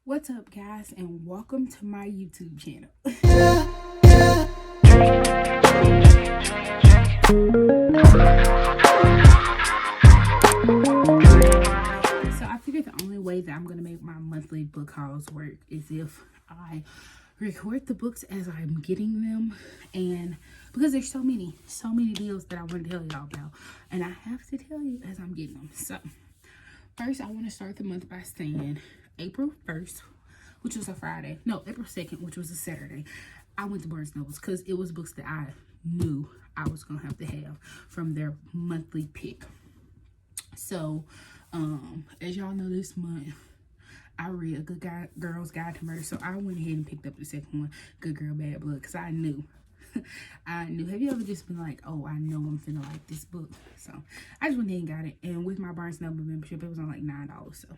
What's up, guys, and welcome to my YouTube channel. So I figured the only way that I'm going to make my monthly book hauls work is if I record the books as I'm getting them, and because there's so many deals that I want to tell y'all about, and I have to tell you as I'm getting them. So first, I want to start the month by saying April 1st, which was a Friday. No, April 2nd, which was a Saturday. I went to Barnes & Nobles because it was books that I knew I was going to have from their monthly pick. So, as y'all know, this month, I read A Good Girl's Guide to Murder. So, I went ahead and picked up the second one, Good Girl, Bad Blood, because I knew. I knew. Have you ever just been like, oh, I know I'm finna like this book? So, I just went ahead and got it. And with my Barnes & Noble membership, it was on like $9. So,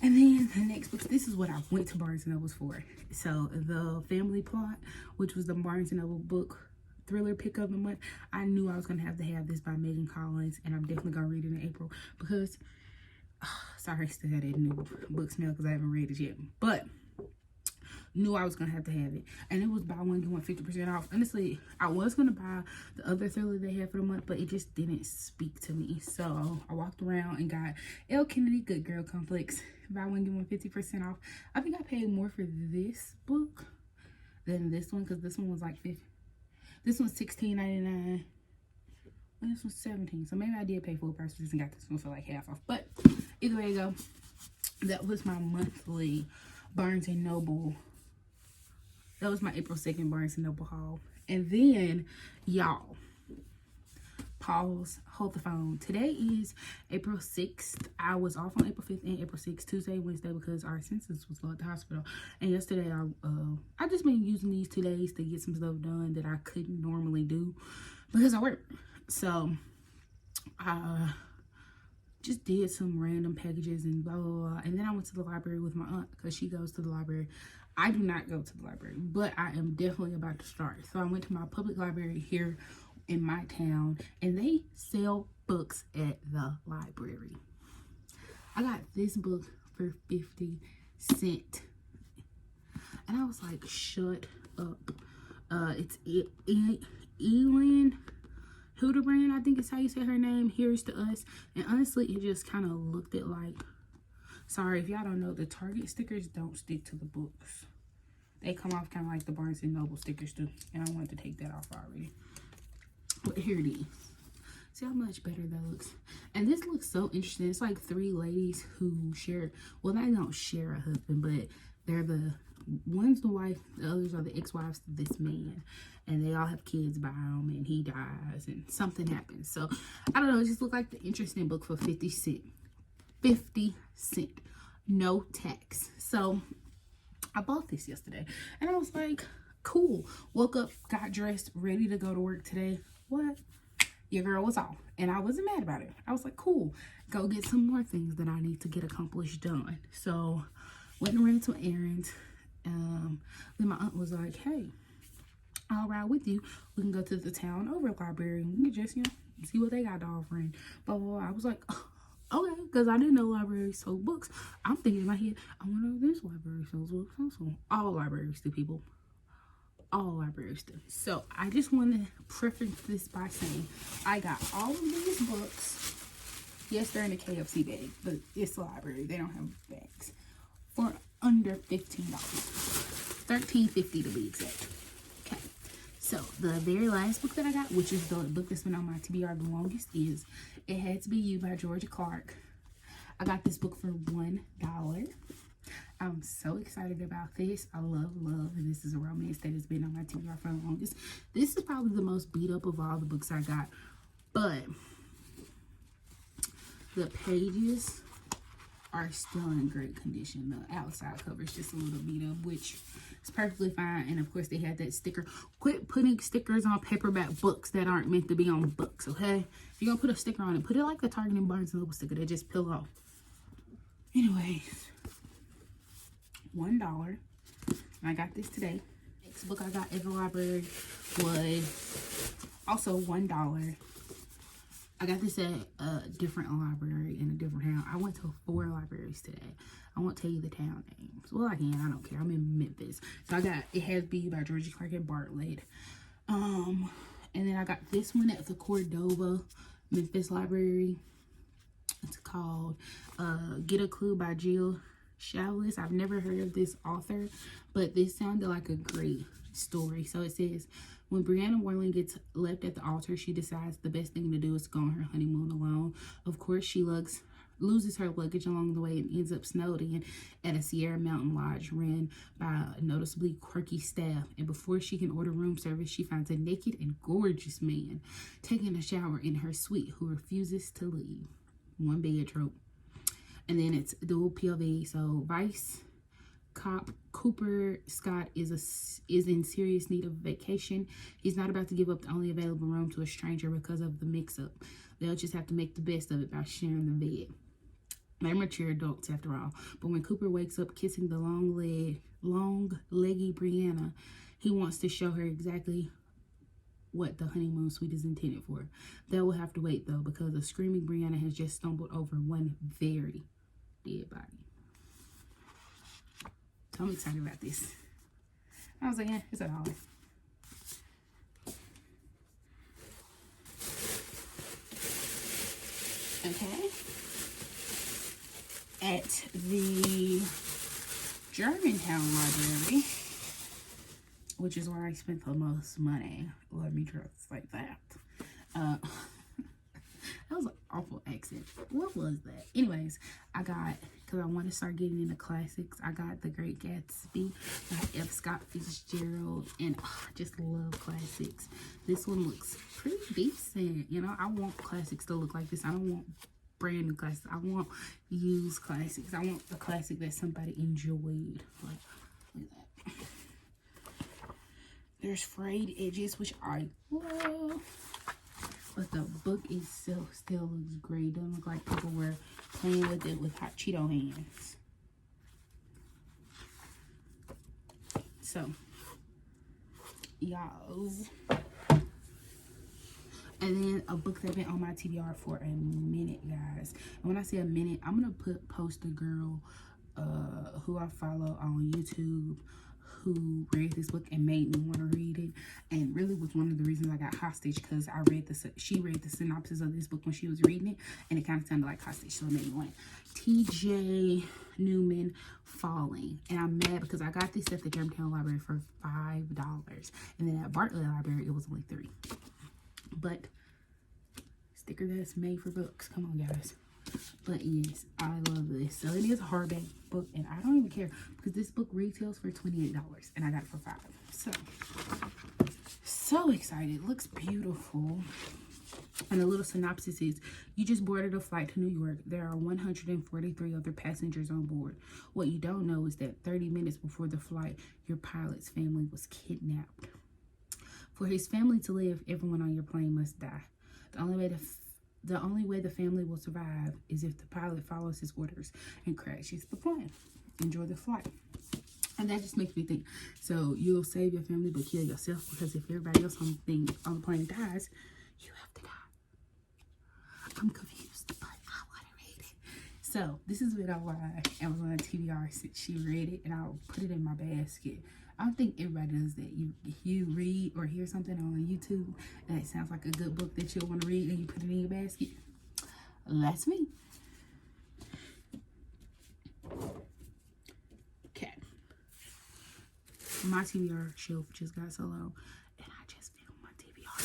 and then the next book, this is what I went to Barnes & Noble's for. So, The Family Plot, which was the Barnes & Noble book thriller pick of the month. I knew I was going to have this by Megan Collins, and I'm definitely going to read it in April because, sorry, I still had that new book smell because I haven't read it yet. But, knew I was going to have it. And it was buy one, get one 50% off. Honestly, I was going to buy the other thriller they had for the month, but it just didn't speak to me. So, I walked around and got L. Kennedy, Good Girl Complex. Buy one, get one 50% off. I think I paid more for this book than this one because this one was like 50. This one's $16.99. And this one's $17. So maybe I did pay full price for this and got this one for like half off. But either way you go, that was my monthly Barnes & Noble. That was my April 2nd Barnes & Noble haul. And then, y'all, pause, hold the phone. Today is April 6th. I was off on April 5th and April 6th, Tuesday, Wednesday, because our census was low at the hospital. And yesterday, I just been using these 2 days to get some stuff done that I couldn't normally do because I work. So, I just did some random packages and blah, blah, blah. And then I went to the library with my aunt because she goes to the library. I do not go to the library, but I am definitely about to start. So, I went to my public library here in my town, and they sell books at the library. I got this book for 50 cents, and I was like, shut up. It's Elin Hildebrand, I think is how you say her name. Here's to Us. And honestly, it just kind of looked it like, sorry if y'all don't know, the Target stickers don't stick to the books. They come off kind of like the Barnes & Noble stickers do, and I wanted to take that off already. But here it is. See how much better that looks. And this looks so interesting. It's like 3 ladies who share, well, they don't share a husband, but they're one's the wife, the others are the ex-wives of this man. And they all have kids by him, and he dies, and something happens. So, I don't know. It just looked like the interesting book for 50 cents. 50 cents. No tax. So, I bought this yesterday. And I was like, cool. Woke up, got dressed, ready to go to work today. What? Your girl was off, and I wasn't mad about it. I was like, cool, go get some more things that I need to get accomplished done. So went and ran some errands. Then my aunt was like, hey, I'll ride with you. We can go to the town over library and we can just, see what they got to offer. And blah, blah, blah. I was like, okay, because I didn't know libraries sold books. I'm thinking in my head, I wonder if this library sells books also. All libraries do, people. All libraries do. So I just want to preface this by saying I got all of these books. Yes, they're in a KFC bag, but it's a library. They don't have bags. For under $15. $13.50 to be exact. Okay. So the very last book that I got, which is the book that's been on my TBR the longest, is It Had to Be You by Georgia Clark. I got this book for $1. I'm so excited about this. I love, and this is a romance that has been on my TBR for the longest. This is probably the most beat up of all the books I got, but the pages are still in great condition. The outside cover is just a little beat up, which is perfectly fine. And of course, they had that sticker. Quit putting stickers on paperback books that aren't meant to be on books, okay? If you're gonna put a sticker on it, put it like the Target and Barnes & Noble sticker. They just peel off. Anyways, $1. I got this today. Next book I got at the library was also $1. I got this at a different library in a different town. I went to 4 libraries today. I won't tell you the town names. Well, I can. I don't care. I'm in Memphis. So I got It Has Be by Georgia Clark and Bartlett. And then I got this one at the Cordova Memphis Library. It's called Get a Clue by Jill Shallis. I've never heard of this author, but this sounded like a great story. So it says, when Brianna Warling gets left at the altar, she decides the best thing to do is go on her honeymoon alone. Of course, she loses her luggage along the way and ends up snowed in at a Sierra Mountain lodge ran by a noticeably quirky staff. And before she can order room service, she finds a naked and gorgeous man taking a shower in her suite who refuses to leave. One bed trope. And then it's dual POV. So Vice cop Cooper Scott is in serious need of vacation. He's not about to give up the only available room to a stranger because of the mix-up. They'll just have to make the best of it by sharing the bed. They're mature adults after all. But when Cooper wakes up kissing the long-leggy Brianna, he wants to show her exactly what the honeymoon suite is intended for. They will have to wait though, because a screaming Brianna has just stumbled over one very dead body. So I'm excited about this. I was like, yeah, it's $1. Okay. At the Germantown Library, which is where I spent the most money. Let me just like that. That was an awful accent. What was that? Anyways, I got, because I want to start getting into classics, I got The Great Gatsby by F. Scott Fitzgerald, and I just love classics. This one looks pretty decent. You know, I want classics to look like this. I don't want brand new classics. I want used classics. I want a classic that somebody enjoyed. Like, look at that. There's frayed edges, which I love. But the book itself still looks great. Doesn't look like people were playing with it with hot Cheeto hands. So, y'all. And then a book that's been on my TBR for a minute, guys. And when I say a minute, I'm going to post a girl who I follow on YouTube who read this book and made me want to read it, and really was one of the reasons I got hostage, because she read the synopsis of this book when she was reading it, and it kind of sounded like hostage, so it made me want it. TJ Newman, Falling. And I'm mad because I got this at the Germantown Library for $5, and then at Bartlett Library it was only $3. But sticker that's made for books. Come on, guys. But yes, I love this. So it is a hardback book, and I don't even care because this book retails for $28 and I got it for $5. So excited. It looks beautiful. And a little synopsis is, you just boarded a flight to New York. There are 143 other passengers on board. What you don't know is that 30 minutes before the flight, your pilot's family was kidnapped. For his family to live, everyone on your plane must die. The only way the family will survive is if the pilot follows his orders and crashes the plane. Enjoy the flight. And that just makes me think, so you'll save your family but kill yourself, because if everybody else on the plane dies, you have to die. I'm confused, but I want to read it. So this is what I why Amazon TBR since she read it, and I'll put it in my basket. I don't think everybody does that. You read or hear something on YouTube and it sounds like a good book that you'll want to read, and you put it in your basket. That's me. Okay. My TBR shelf just got so low, and I just filled my TBR.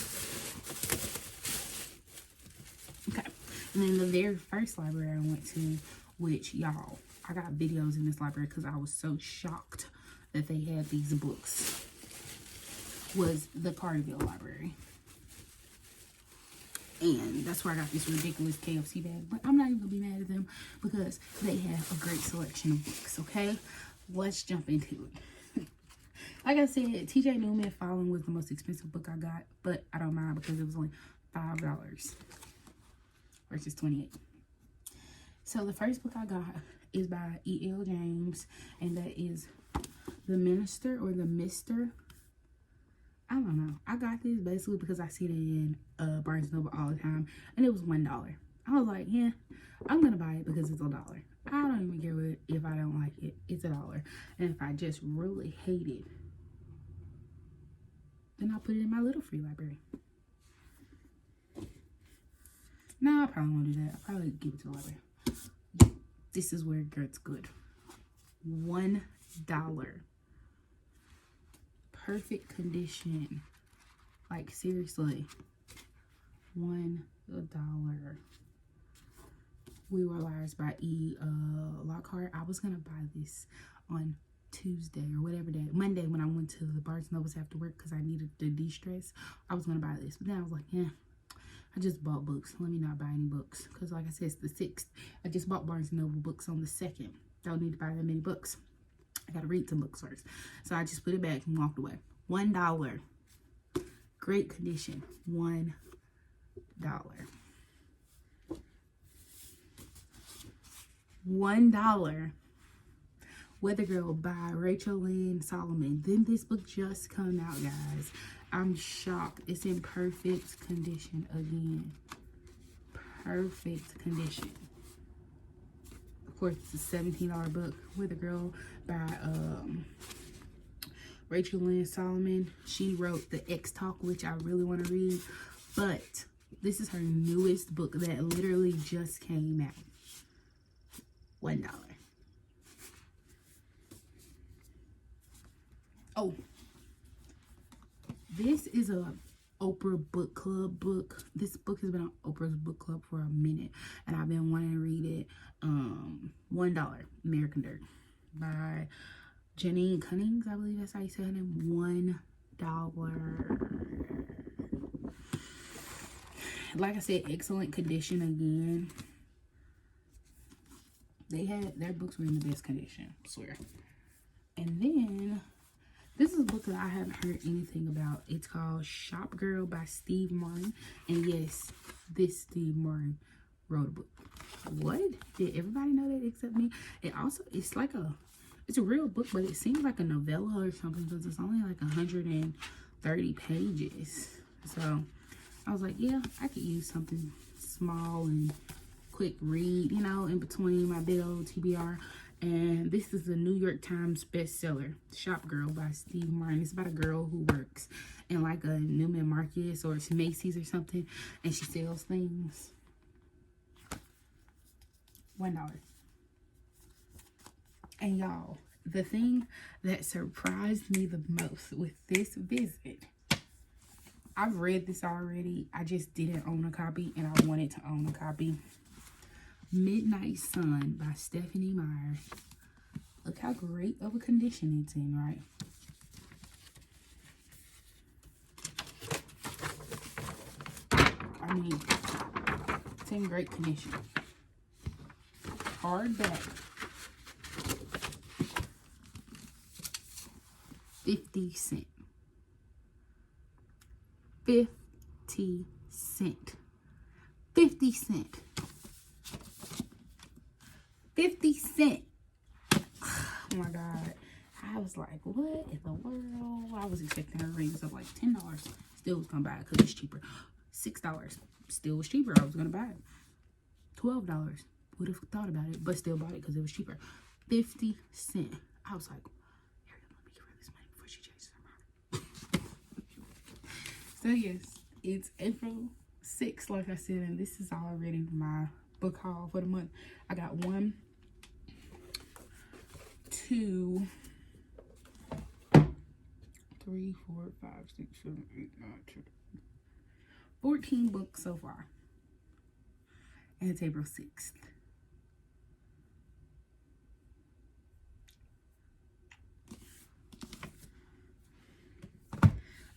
Okay. And then the very first library I went to, which, y'all, I got videos in this library because I was so shocked that they had these books, was the Caraval Library. And that's where I got this ridiculous KFC bag. But I'm not even going to be mad at them because they have a great selection of books, okay? Let's jump into it. Like I said, TJ Newman, Falling was the most expensive book I got. But I don't mind because it was only $5 versus $28. So the first book I got is by E.L. James. And that is The Minister, or The Mister. I don't know. I got this basically because I see it in Barnes & Noble all the time, and it was $1. I was like, yeah, I'm gonna buy it because it's $1. I don't even care if I don't like it. It's $1. And if I just really hate it, then I'll put it in my little free library. No, I probably won't do that. I'll probably give it to the library. This is where it gets good. $1. Perfect condition. Like, seriously. $1. We Were Liars by E. Lockhart. I was gonna buy this on Tuesday or whatever day, Monday, when I went to the Barnes & Nobles after work because I needed to de-stress. I was gonna buy this, but then I was like, yeah, I just bought books. Let me not buy any books because, like I said, it's the 6th. I just bought Barnes & Noble books on the 2nd. Don't need to buy that many books. I gotta read some books first. So I just put it back and walked away. $1. Great condition. $1. $1. Weather Girl by Rachel Lynn Solomon. Then this book just come out, guys. I'm shocked. It's in perfect condition again. Perfect condition. Of course, it's a $17 book. Weather Girl by Rachel Lynn Solomon. She wrote The X Talk, which I really want to read. But this is her newest book that literally just came out. $1. Oh, this is a Oprah book club book. This book has been on Oprah's book club for a minute, and I've been wanting to read it. $1. American Dirt by Janine Cunnings, I believe that's how you say her name. $1. Like I said, excellent condition again. Their books were in the best condition, I swear. And then this is a book that I haven't heard anything about. It's called Shop Girl by Steve Martin. And yes, this Steve Martin wrote a book. What? Did everybody know that except me? It's a real book, but it seems like a novella or something because it's only like 130 pages. So I was like, yeah, I could use something small and quick read, you know, in between my big old TBR. And this is a New York Times bestseller, Shop Girl by Steve Martin. It's about a girl who works in like a Neiman Marcus or it's Macy's or something, and she sells things. $1. And y'all, the thing that surprised me the most with this visit, I've read this already. I just didn't own a copy, and I wanted to own a copy. Midnight Sun by Stephanie Meyer. Look how great of a condition it's in, right? I mean, it's in great condition. Hardback. 50 cents. 50 cents. 50 cents. 50 cents. Oh my God. I was like, what in the world? I was expecting her rings of like $10. Still was gonna buy it because it's cheaper. $6. Still was cheaper. I was gonna buy it. $12. Would have thought about it, but still bought it because it was cheaper. 50 cents. I was like, here, let me give her this money before she changes her mind. So yes, it's April 6th, like I said, and this is already my book haul for the month. I got 1, 2, 3, 4, 5, 6, 7, 8, 9, 10, 14 books so far. And it's April 6th.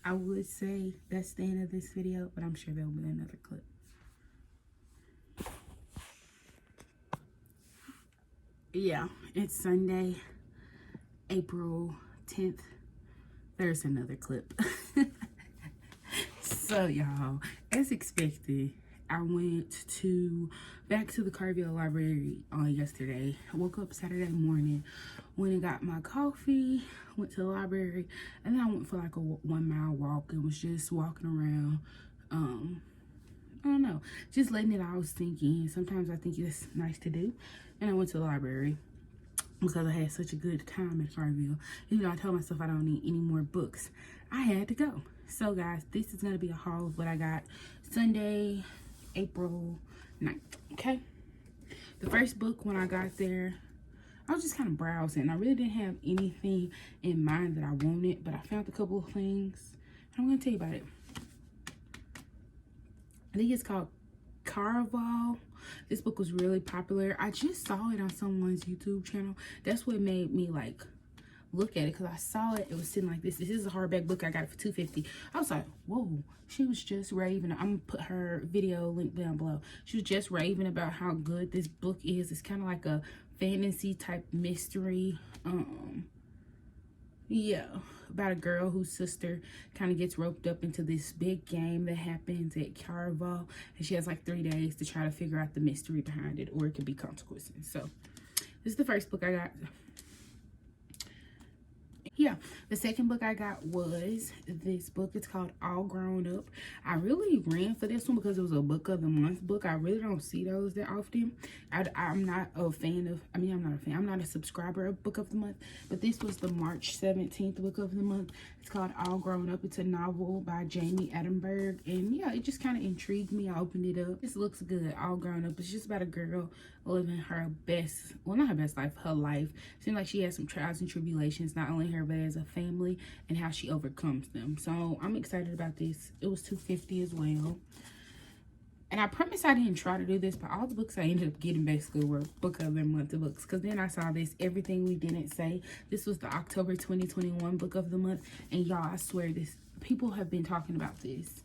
I would say that's the end of this video, but I'm sure there'll be another clip. Yeah, it's Sunday, April 10th. There's another clip. So, y'all, as expected, I went back to the Caraval library on yesterday. I woke up Saturday morning, went and got my coffee, went to the library, and then I went for like a 1 mile walk and was just walking around. I don't know, just letting it all sink in. Sometimes I think it's nice to do. And I went to the library because I had such a good time at Caraval. Even though I told myself I don't need any more books, I had to go. So guys, this is going to be a haul of what I got Sunday, April 9th, okay? The first book, when I got there, I was just kind of browsing. I really didn't have anything in mind that I wanted, but I found a couple of things. I'm going to tell you about it. I think it's called Caraval. This book was really popular. I just saw it on someone's YouTube channel. That's what made me like look at it, because I saw it. It was sitting like this. This is a hardback book. I got it for $2.50. I was like, whoa. She was just raving. I'm gonna put her video link down below. She was just raving about how good this book is. It's kind of like a fantasy type mystery. Yeah, about a girl whose sister kind of gets roped up into this big game that happens at Caraval, and she has like 3 days to try to figure out the mystery behind it, or it could be consequences. So this is the first book I got. Yeah, the second book I got was this book. It's called All Grown Up. I really ran for this one because it was a book of the month book. I really don't see those that often. I'm not a fan of, I'm not a subscriber of book of the month, but this was the March 17th book of the month. It's called All Grown Up. It's a novel by Jamie Attenberg, and yeah, it just kind of intrigued me. I opened it up. This looks good. All Grown Up. It's just about a girl living her best, well, not her best life, her life. Seems like she has some trials and tribulations, not only her but as a family, and how she overcomes them. So I'm excited about this. It was $2.50 as well. And I promise I didn't try to do this, but all the books I ended up getting basically were book of the month books. Because then I saw this, Everything We Didn't Say. This was the October 2021 book of the month. And y'all, I swear this, people have been talking about this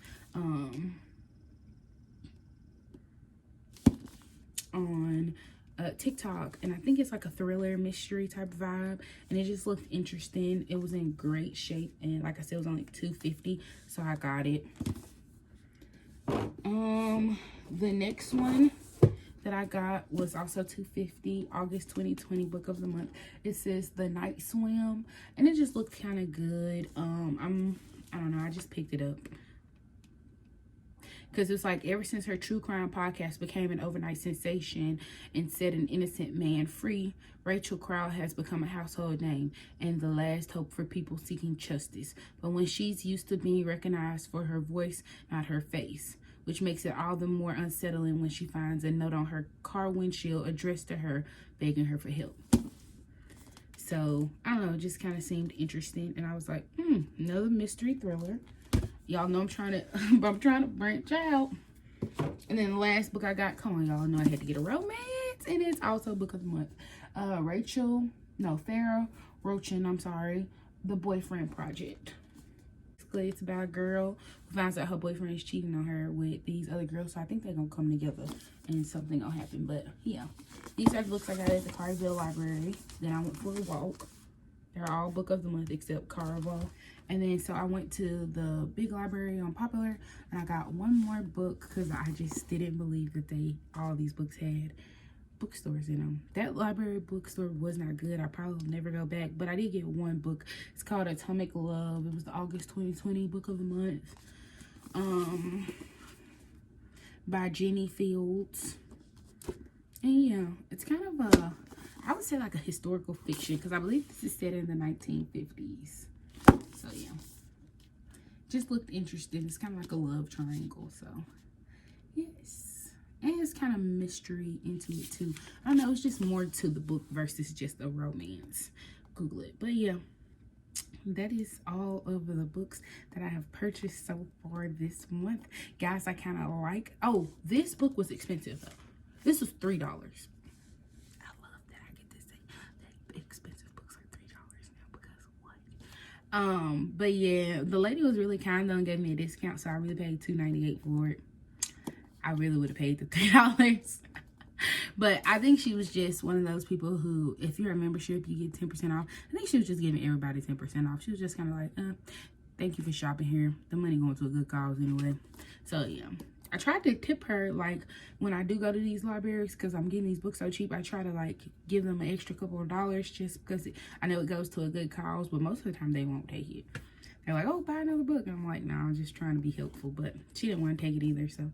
on TikTok, and I think it's like a thriller mystery type vibe, and it just looked interesting. It was in great shape, and like I said, it was only $2.50, so I got it. The next one that I got was also $2.50, August 2020 book of the month. It says The Night Swim, and it just looked kind of good. I don't know, I just picked it up because it's like, ever since her true crime podcast became an overnight sensation and set an innocent man free, Rachel Crowell has become a household name and the last hope for people seeking justice. But when she's used to being recognized for her voice, not her face, which makes it all the more unsettling when she finds a note on her car windshield addressed to her, begging her for help. So, I don't know, it just kind of seemed interesting, and I was like, another mystery thriller. Y'all know I'm trying to branch out. And then the last book I got, come on, y'all know I had to get a romance, and it's also book of the month. Farrah Roachin, The Boyfriend Project. Basically, it's about a girl who finds out her boyfriend is cheating on her with these other girls, so I think they're gonna come together and something gonna happen. But yeah, these are the books I got at the Caraval library. Then I went for a walk. They're all book of the month except Caraval. And then so I went to the big library on Popular, and I got one more book because I just didn't believe that all these books had bookstores in them. That library bookstore was not good. I probably will never go back, but I did get one book. It's called Atomic Love. It was the August 2020 book of the month, by Jenny Fields. And yeah, it's kind of I would say like a historical fiction, because I believe this is set in the 1950s. So yeah, just looked interesting. It's kind of like a love triangle. So yes, and it's kind of mystery into it too. I don't know, it's just more to the book versus just a romance. Google it. But yeah, that is all of the books that I have purchased so far this month, guys. I kind of like, oh, this book was expensive though. This was $3. But yeah, the lady was really kind and gave me a discount, so I really paid $2.98 for it. I really would have paid the $3. But I think she was just one of those people who, if you're a membership, you get 10% off. I think she was just giving everybody 10% off. She was just kind of like, thank you for shopping here. The money going to a good cause anyway. So yeah, I tried to tip her, like, when I do go to these libraries, because I'm getting these books so cheap, I try to, like, give them an extra couple of dollars just because I know it goes to a good cause, but most of the time they won't take it. They're like, oh, buy another book. And I'm like, no, I'm just trying to be helpful, but she didn't want to take it either, so.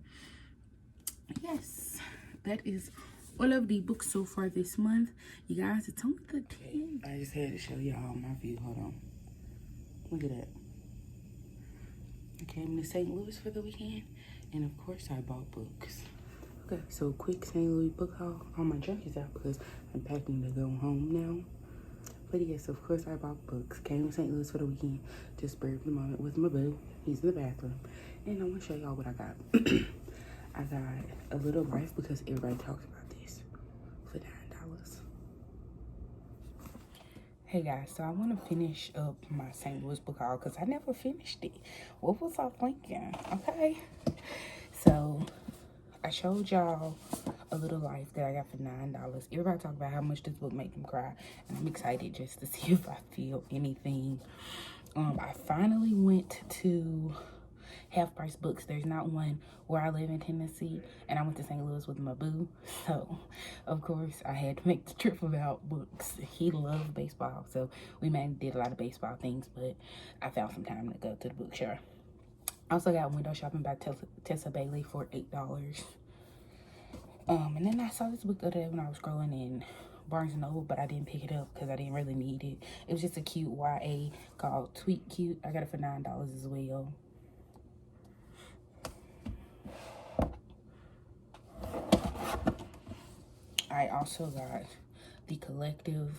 Yes, that is all of the books so far this month. You guys, it's on the 10th. I just had to show y'all my view. Hold on. Look at that. I came to St. Louis for the weekend, and of course I bought books. Okay, so quick St. Louis book haul. All my junk is out because I'm packing to go home now. But yes, of course I bought books. Came to St. Louis for the weekend. Just spurred the moment with my boo. He's in the bathroom. And I want to show y'all what I got. I got A Little Life because everybody talks about this for $9. Hey guys, so I want to finish up my St. Louis book haul because I never finished it. What was I thinking? Okay. So I showed y'all A Little Life that I got for $9. Everybody talk about how much this book made them cry, and I'm excited just to see if I feel anything. I finally went to half price books. There's not one where I live in Tennessee, and I went to St. Louis with my boo, so of course I had to make the trip about books. He loved baseball, so we did a lot of baseball things, but I found some time to go to the bookstore. I also got Window Shopping by Tessa Bailey for $8. And then I saw this book the other day when I was scrolling in Barnes & Noble, but I didn't pick it up because I didn't really need it. It was just a cute YA called Tweet Cute. I got it for $9 as well. I also got The Collective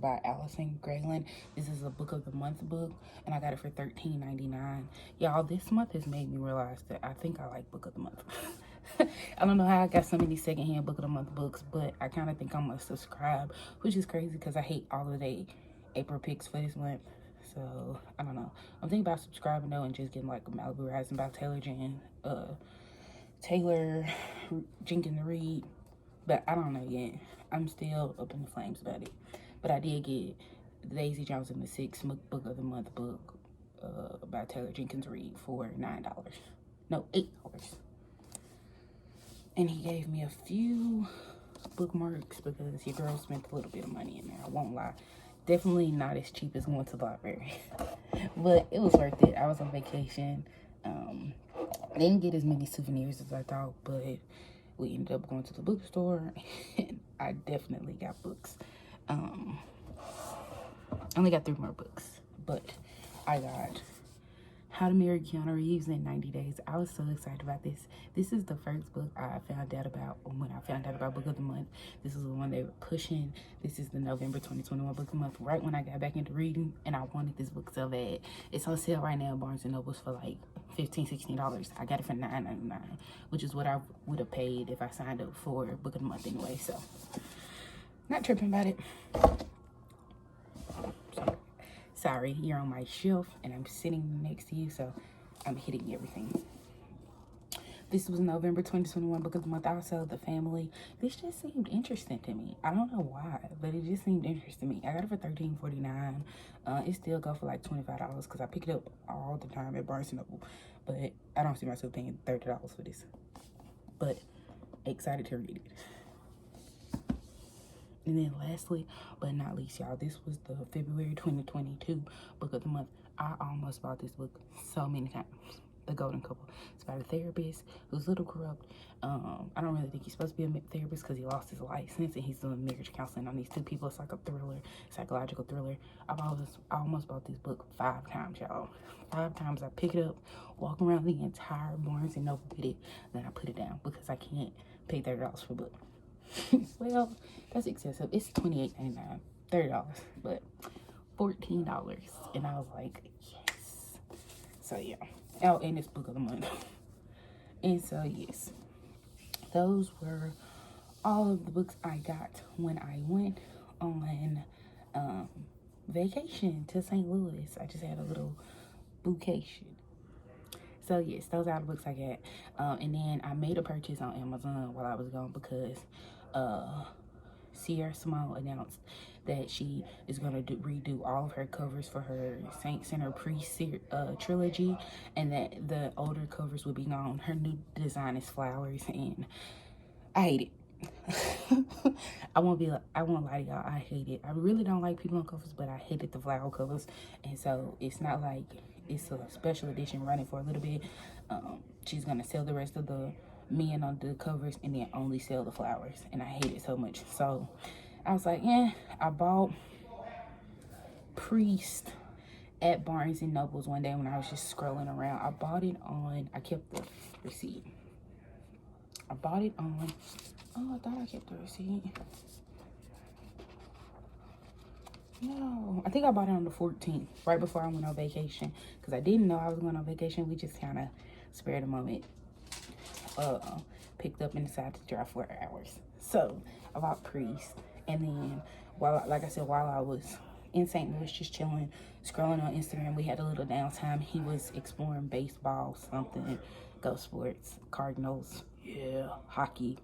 by Allison Grayland. This is a book of the month book, and I got it for $13.99. Y'all, this month has made me realize that I think I like book of the month. I don't know how I got so many secondhand book of the month books, but I kind of think I'm gonna subscribe, which is crazy because I hate all of the April picks for this month. So I don't know. I'm thinking about subscribing though and just getting like a Malibu Rising by Taylor Jenkins Reid. But I don't know yet. I'm still up in the flames about it. But I did get Daisy Jones and the Six Book of the Month book by Taylor Jenkins Reid for $9. No, $8. And he gave me a few bookmarks because your girl spent a little bit of money in there. I won't lie. Definitely not as cheap as going to the library. But it was worth it. I was on vacation. I didn't get as many souvenirs as I thought, but we ended up going to the bookstore, and I definitely got books. I only got 3 more books, but I got How to Marry Keanu Reeves in 90 Days. I was so excited about this. This is the first book I found out about when I found out about Book of the Month. This is the one they were pushing. This is the November 2021 Book of the Month, right when I got back into reading, and I wanted this book so bad. It's on sale right now at Barnes & Noble's for like $15, $16. I got it for $9.99, which is what I would have paid if I signed up for Book of the Month anyway, so not tripping about it. Sorry, you're on my shelf and I'm sitting next to you, so I'm hitting everything. This was November 2021 Book of the Month. Also, The Family. This just seemed interesting to me. I don't know why, but it just seemed interesting to me. I got it for $13.49. It still go for like $25 because I pick it up all the time at Barnes & Noble. But I don't see myself paying $30 for this. But excited to read it. And then lastly, but not least, y'all, this was the February 2022 Book of the Month. I almost bought this book so many times. The Golden Couple. It's about a therapist who's a little corrupt. I don't really think he's supposed to be a therapist because he lost his license and he's doing marriage counseling on these 2 people. It's like a thriller, psychological thriller. I almost bought this book 5 times, y'all. 5 times I pick it up, walk around the entire Barnes & Noble with it, then I put it down because I can't pay $30 for a book. Well, that's excessive. It's $28.99, $30, but $14, and I was like, yes. So yeah. Oh, and it's Book of the Month. And so yes, those were all of the books I got when I went on vacation to St. Louis. I just had a little vacation. So yes, those are the books I got. And then I made a purchase on Amazon while I was gone because Sierra Small announced that she is going to redo all of her covers for her Saints and her Priest trilogy, and that the older covers will be gone. Her new design is flowers, and I hate it. I won't lie to y'all, I hate it. I really don't like people on covers, but I hated the flower covers, and so it's not like it's a special edition running for a little bit. She's gonna sell the rest of the men on the covers and then only sell the flowers, and I hate it so much. So I was like, I bought Priest at Barnes and Nobles one day when I was just scrolling around. I kept the receipt. I bought it on, I thought I kept the receipt. No, I think I bought it on the 14th, right before I went on vacation, because I didn't know I was going on vacation. We just kind of spared a moment, picked up and decided to drive 4 hours. So I bought Priest, and then while I was in St. Louis just chilling, scrolling on Instagram, we had a little downtime. He was exploring baseball, something, Go Sports, Cardinals, yeah, hockey.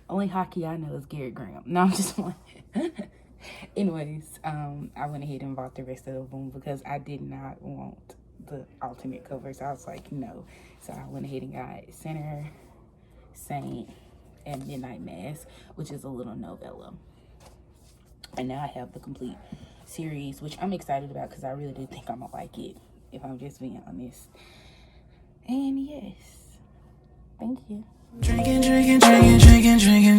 Only hockey I know is Garrett Graham. No, I'm just playing. Anyways, I went ahead and bought the rest of them because I did not want the alternate covers. I was like, no. So I went ahead and got Sinner, Saint, and Midnight Mass, which is a little novella. And now I have the complete series, which I'm excited about because I really do think I'm gonna like it, if I'm just being honest. And yes, thank you. Drinking, drinking, drinking, drinking, drinking.